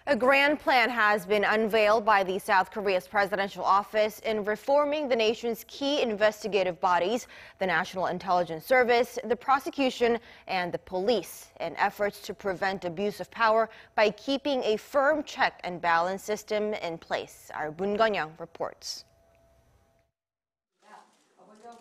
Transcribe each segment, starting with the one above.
A grand plan has been unveiled by the South Korea's presidential office in reforming the nation's key investigative bodies, the National Intelligence Service, the prosecution, and the police, in efforts to prevent abuse of power by keeping a firm check and balance system in place. Our Moon Gun-young reports.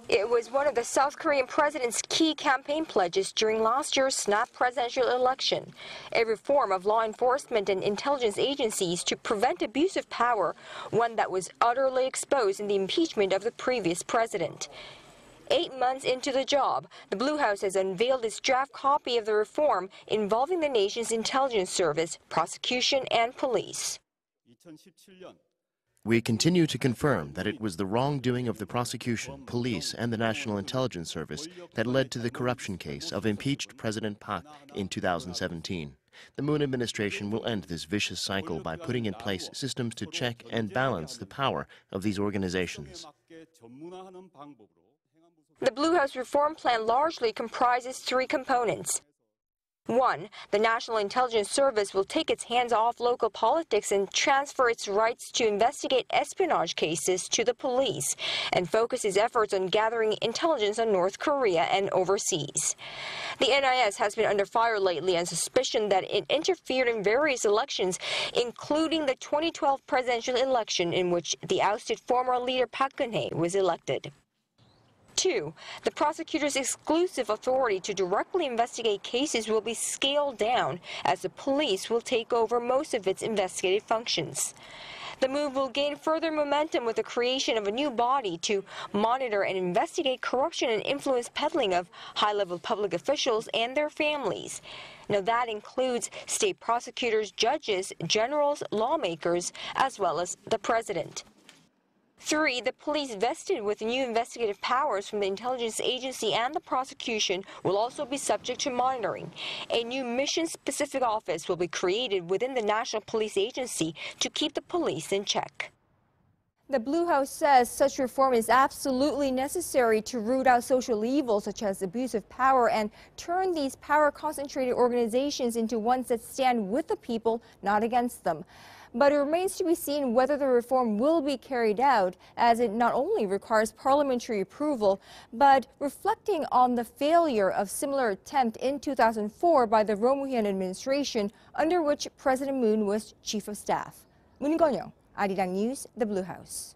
It was one of the South Korean president's key campaign pledges during last year's snap presidential election, a reform of law enforcement and intelligence agencies to prevent abuse of power, one that was utterly exposed in the impeachment of the previous president. 8 months into the job, the Blue House has unveiled its draft copy of the reform involving the nation's intelligence service, prosecution, and police. We continue to confirm that it was the wrongdoing of the prosecution, police, and the National Intelligence Service that led to the corruption case of impeached President Park in 2017. The Moon administration will end this vicious cycle by putting in place systems to check and balance the power of these organizations. The Blue House reform plan largely comprises 3 components. 1. The National Intelligence Service will take its hands off local politics and transfer its rights to investigate espionage cases to the police and focus its efforts on gathering intelligence on North Korea and overseas. The NIS has been under fire lately on suspicion that it interfered in various elections, including the 2012 presidential election in which the ousted former leader Park Geun-hye was elected. 2. The prosecutor's exclusive authority to directly investigate cases will be scaled down as the police will take over most of its investigative functions. The move will gain further momentum with the creation of a new body to monitor and investigate corruption and influence peddling of high-level public officials and their families. Now that includes state prosecutors, judges, generals, lawmakers, as well as the president. 3. The police vested with new investigative powers from the intelligence agency and the prosecution will also be subject to monitoring. A new mission-specific office will be created within the National Police Agency to keep the police in check. The Blue House says such reform is absolutely necessary to root out social evils such as abuse of power and turn these power-concentrated organizations into ones that stand with the people, not against them. But it remains to be seen whether the reform will be carried out, as it not only requires parliamentary approval, but reflecting on the failure of similar attempt in 2004 by the Roh Moo-hyun administration, under which President Moon was chief of staff. Moon Gun-young, Arirang News, The Blue House.